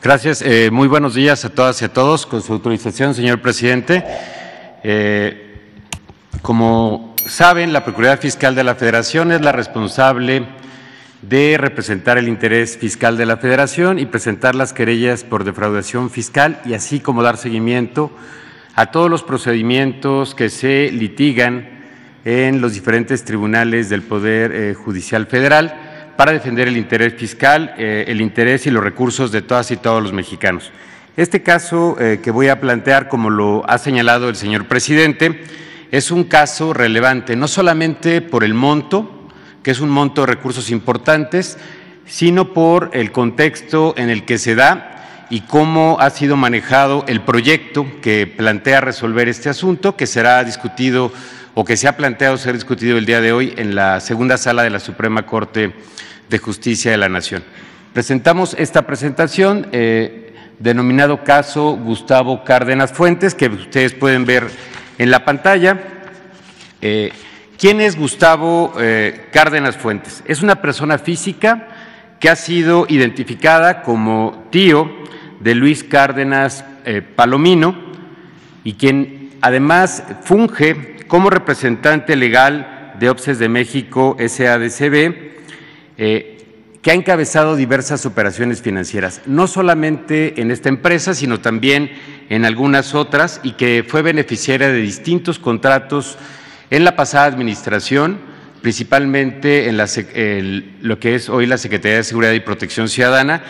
Gracias. Muy buenos días a todas y a todos. Con su autorización, señor presidente. Como saben, la Procuraduría Fiscal de la Federación es la responsable de representar el interés fiscal de la Federación y presentar las querellas por defraudación fiscal y así como dar seguimiento a todos los procedimientos que se litigan en los diferentes tribunales del Poder Judicial Federal para defender el interés fiscal, el interés y los recursos de todas y todos los mexicanos. Este caso que voy a plantear, como lo ha señalado el señor presidente, es un caso relevante, no solamente por el monto, que es un monto de recursos importantes, sino por el contexto en el que se da y cómo ha sido manejado el proyecto que plantea resolver este asunto, que será discutido o que se ha planteado ser discutido el día de hoy en la segunda sala de la Suprema Corte de Justicia de la Nación. Presentamos esta presentación denominado caso Gustavo Cárdenas Fuentes, que ustedes pueden ver en la pantalla. ¿Quién es Gustavo Cárdenas Fuentes? Es una persona física que ha sido identificada como tío de Luis Cárdenas Palomino y quien además funge como representante legal de OPSES de México SADCB, que ha encabezado diversas operaciones financieras, no solamente en esta empresa, sino también en algunas otras, y que fue beneficiaria de distintos contratos en la pasada administración, principalmente en lo que es hoy la Secretaría de Seguridad y Protección Ciudadana,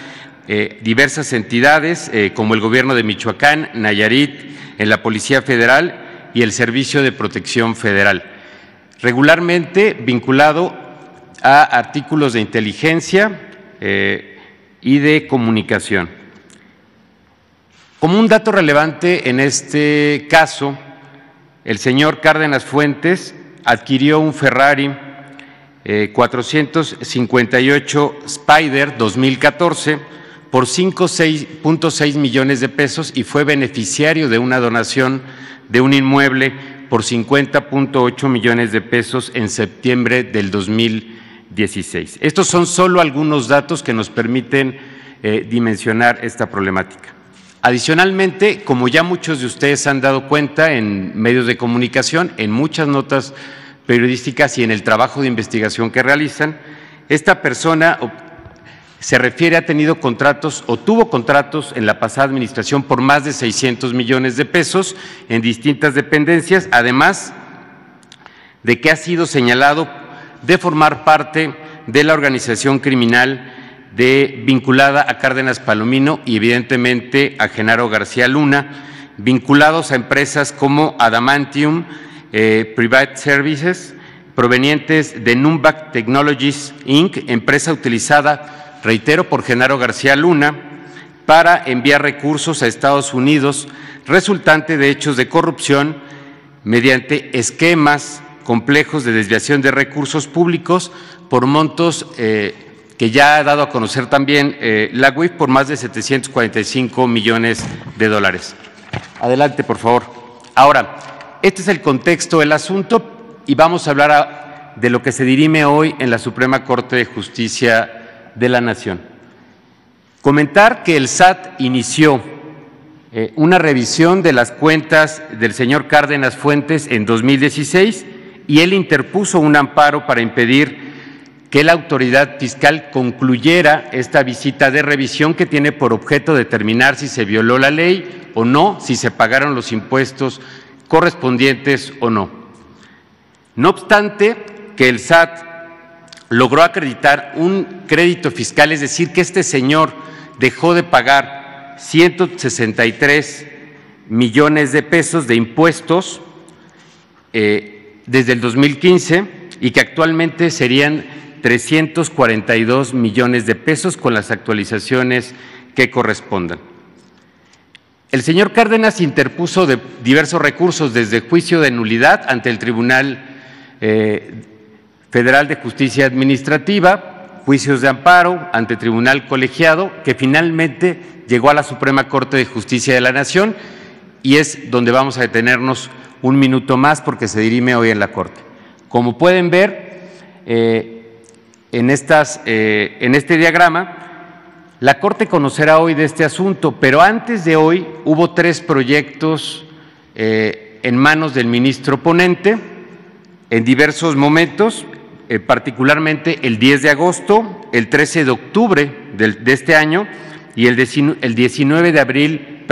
diversas entidades como el Gobierno de Michoacán, Nayarit, en la Policía Federal y el Servicio de Protección Federal, regularmente vinculado a artículos de inteligencia y de comunicación. Como un dato relevante en este caso, el señor Cárdenas Fuentes adquirió un Ferrari 458 Spider 2014 por 5.6 millones de pesos y fue beneficiario de una donación de un inmueble por 50.8 millones de pesos en septiembre del 2016. Estos son solo algunos datos que nos permiten dimensionar esta problemática. Adicionalmente, como ya muchos de ustedes han dado cuenta en medios de comunicación, en muchas notas periodísticas y en el trabajo de investigación que realizan, esta persona se refiere a tenido contratos o tuvo contratos en la pasada administración por más de 600 millones de pesos en distintas dependencias, además de que ha sido señalado de formar parte de la organización criminal vinculada a Cárdenas Palomino y evidentemente a Genaro García Luna, vinculados a empresas como Adamantium Private Services, provenientes de Numbac Technologies Inc., empresa utilizada, reitero, por Genaro García Luna para enviar recursos a Estados Unidos, resultante de hechos de corrupción mediante esquemas complejos de desviación de recursos públicos por montos que ya ha dado a conocer también la UIF por más de 745 millones de dólares. Adelante, por favor. Ahora, este es el contexto del asunto y vamos a hablar de lo que se dirime hoy en la Suprema Corte de Justicia de la Nación. Comentar que el SAT inició una revisión de las cuentas del señor Cárdenas Fuentes en 2016 y él interpuso un amparo para impedir que la autoridad fiscal concluyera esta visita de revisión que tiene por objeto determinar si se violó la ley o no, si se pagaron los impuestos correspondientes o no. No obstante, que el SAT logró acreditar un crédito fiscal, es decir, que este señor dejó de pagar 163 millones de pesos de impuestos desde el 2015 y que actualmente serían 342 millones de pesos con las actualizaciones que correspondan. El señor Cárdenas interpuso diversos recursos, desde juicio de nulidad ante el Tribunal Federal de Justicia Administrativa, juicios de amparo ante Tribunal Colegiado, que finalmente llegó a la Suprema Corte de Justicia de la Nación y es donde vamos a detenernos un minuto más porque se dirime hoy en la Corte. Como pueden ver en este diagrama, La Corte conocerá hoy de este asunto, pero antes de hoy hubo 3 proyectos en manos del ministro ponente en diversos momentos, particularmente el 10 de agosto, el 13 de octubre de este año y el 19 de abril,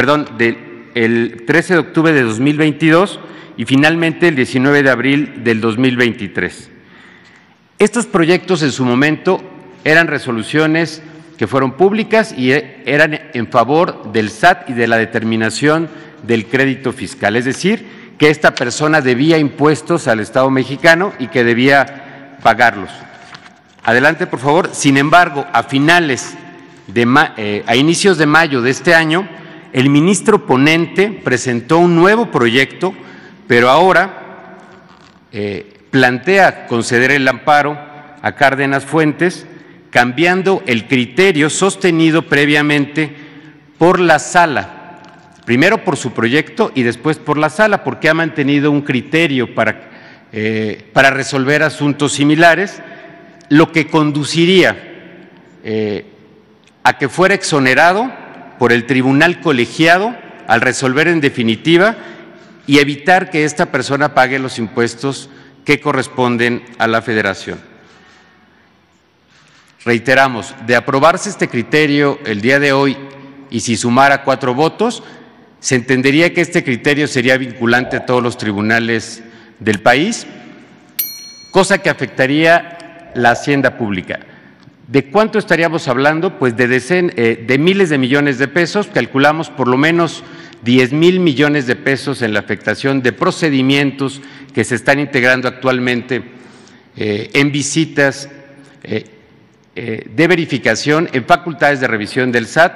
el 13 de octubre de 2022 y finalmente el 19 de abril del 2023. Estos proyectos en su momento eran resoluciones que fueron públicas y eran en favor del SAT y de la determinación del crédito fiscal, es decir, que esta persona debía impuestos al Estado mexicano y que debía pagarlos. Adelante, por favor. Sin embargo, a inicios de mayo de este año, el ministro ponente presentó un nuevo proyecto, pero ahora plantea conceder el amparo a Cárdenas Fuentes, cambiando el criterio sostenido previamente por la Sala, primero por su proyecto y después por la Sala, porque ha mantenido un criterio para resolver asuntos similares, lo que conduciría a que fuera exonerado por el tribunal colegiado al resolver en definitiva y evitar que esta persona pague los impuestos que corresponden a la Federación. Reiteramos, de aprobarse este criterio el día de hoy y si sumara 4 votos, se entendería que este criterio sería vinculante a todos los tribunales del país, cosa que afectaría la hacienda pública. ¿De cuánto estaríamos hablando? Pues de miles de millones de pesos, calculamos por lo menos 10,000 millones de pesos en la afectación de procedimientos que se están integrando actualmente en visitas de verificación en facultades de revisión del SAT,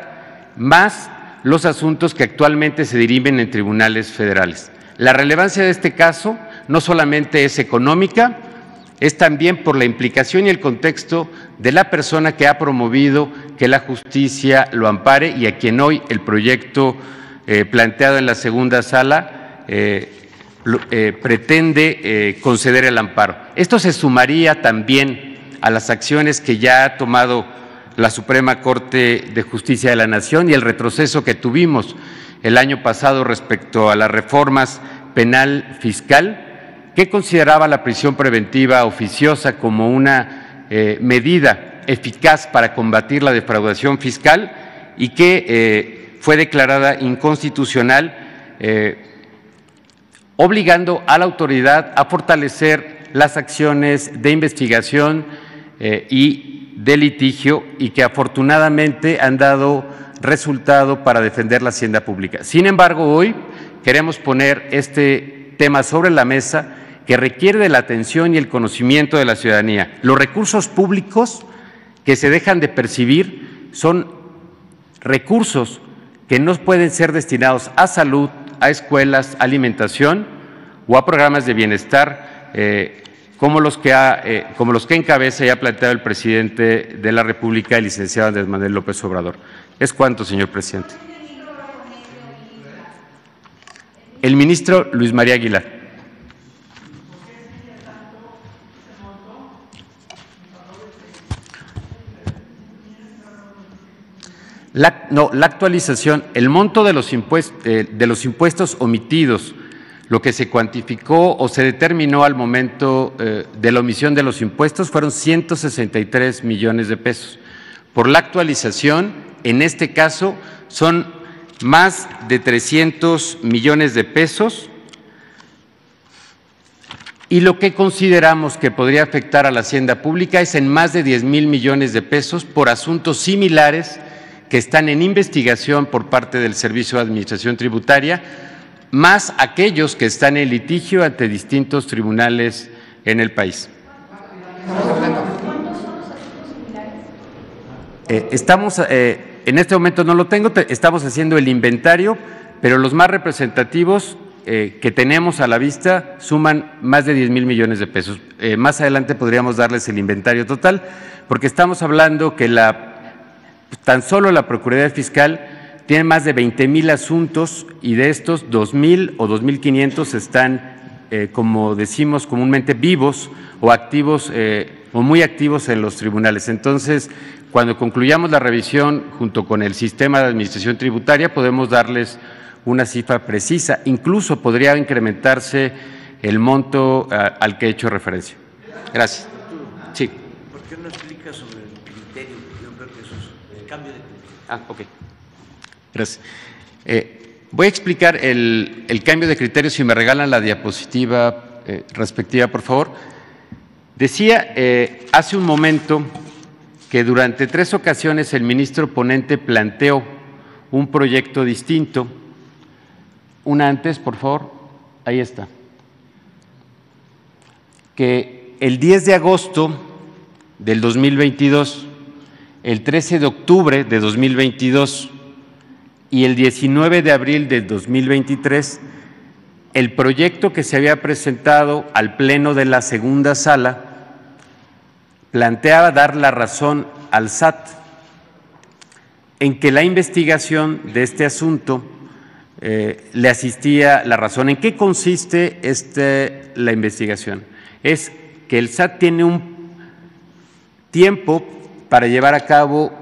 más los asuntos que actualmente se dirimen en tribunales federales. La relevancia de este caso no solamente es económica, es también por la implicación y el contexto de la persona que ha promovido que la justicia lo ampare y a quien hoy el proyecto planteado en la segunda sala pretende conceder el amparo. Esto se sumaría también a las acciones que ya ha tomado la Suprema Corte de Justicia de la Nación y el retroceso que tuvimos el año pasado respecto a las reformas penal fiscal, que consideraba la prisión preventiva oficiosa como una medida eficaz para combatir la defraudación fiscal y que fue declarada inconstitucional, obligando a la autoridad a fortalecer las acciones de investigación y de litigio y que afortunadamente han dado resultado para defender la hacienda pública. Sin embargo, hoy queremos poner este tema sobre la mesa que requiere de la atención y el conocimiento de la ciudadanía. Los recursos públicos que se dejan de percibir son recursos que no pueden ser destinados a salud, a escuelas, a alimentación o a programas de bienestar como los que encabeza y ha planteado el presidente de la República, el licenciado Andrés Manuel López Obrador. ¿Es cuánto, señor presidente? El ministro Luis María Aguilar. La actualización, el monto de los impuestos omitidos, lo que se cuantificó o se determinó al momento de la omisión de los impuestos fueron 163 millones de pesos. Por la actualización, en este caso, son más de 300 millones de pesos y lo que consideramos que podría afectar a la hacienda pública es en más de 10,000 millones de pesos por asuntos similares que están en investigación por parte del Servicio de Administración Tributaria, más aquellos que están en litigio ante distintos tribunales en el país. Estamos, en este momento no lo tengo, estamos haciendo el inventario, pero los más representativos que tenemos a la vista suman más de 10,000 millones de pesos. Más adelante podríamos darles el inventario total, porque estamos hablando que tan solo la Procuraduría Fiscal tiene más de 20,000 asuntos y de estos 2,000 o 2,500 están, como decimos comúnmente, vivos o activos o muy activos en los tribunales. Entonces, cuando concluyamos la revisión junto con el sistema de administración tributaria, podemos darles una cifra precisa. Incluso podría incrementarse el monto al que he hecho referencia. Gracias. Sí. ¿Por qué no explica sobre el criterio? Yo creo que eso es el cambio de criterio. Ok. Gracias. Voy a explicar el cambio de criterio, si me regalan la diapositiva respectiva, por favor. Decía hace un momento que durante 3 ocasiones el ministro ponente planteó un proyecto distinto. Una antes, por favor. Ahí está. Que el 10 de agosto del 2022, el 13 de octubre de 2022 y el 19 de abril de 2023, el proyecto que se había presentado al Pleno de la segunda sala planteaba dar la razón al SAT en que la investigación de este asunto le asistía la razón. ¿En qué consiste la investigación? Es que el SAT tiene un tiempo para llevar a cabo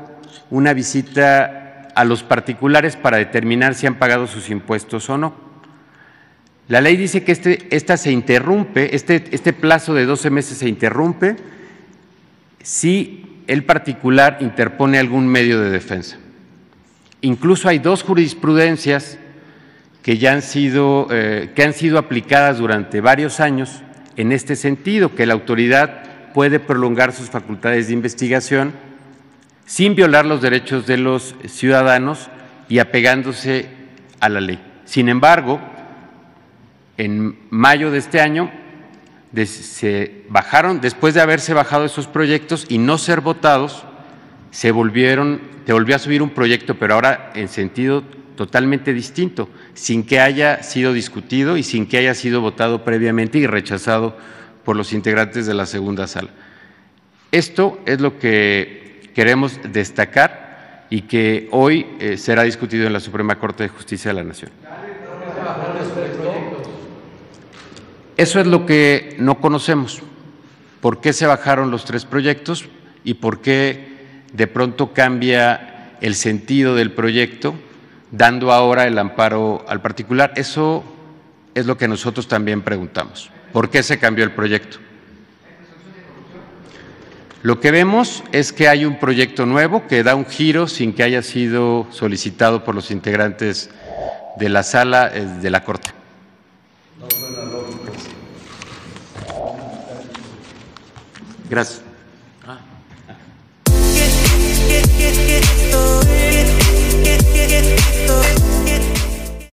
una visita a los particulares para determinar si han pagado sus impuestos o no. La ley dice que esta se interrumpe, este plazo de 12 meses se interrumpe si el particular interpone algún medio de defensa. Incluso hay 2 jurisprudencias que han sido aplicadas durante varios años en este sentido, que la autoridad puede prolongar sus facultades de investigación sin violar los derechos de los ciudadanos y apegándose a la ley. Sin embargo, en mayo de este año se bajaron, después de haberse bajado esos proyectos y no ser votados, se volvió a subir un proyecto, pero ahora en sentido totalmente distinto, sin que haya sido discutido y sin que haya sido votado previamente y rechazado por los integrantes de la segunda sala. Esto es lo que queremos destacar y que hoy será discutido en la Suprema Corte de Justicia de la Nación. Eso es lo que no conocemos. ¿Por qué se bajaron los 3 proyectos y por qué de pronto cambia el sentido del proyecto, dando ahora el amparo al particular? Eso es lo que nosotros también preguntamos. ¿Por qué se cambió el proyecto? Lo que vemos es que hay un proyecto nuevo que da un giro sin que haya sido solicitado por los integrantes de la sala de la Corte. Gracias.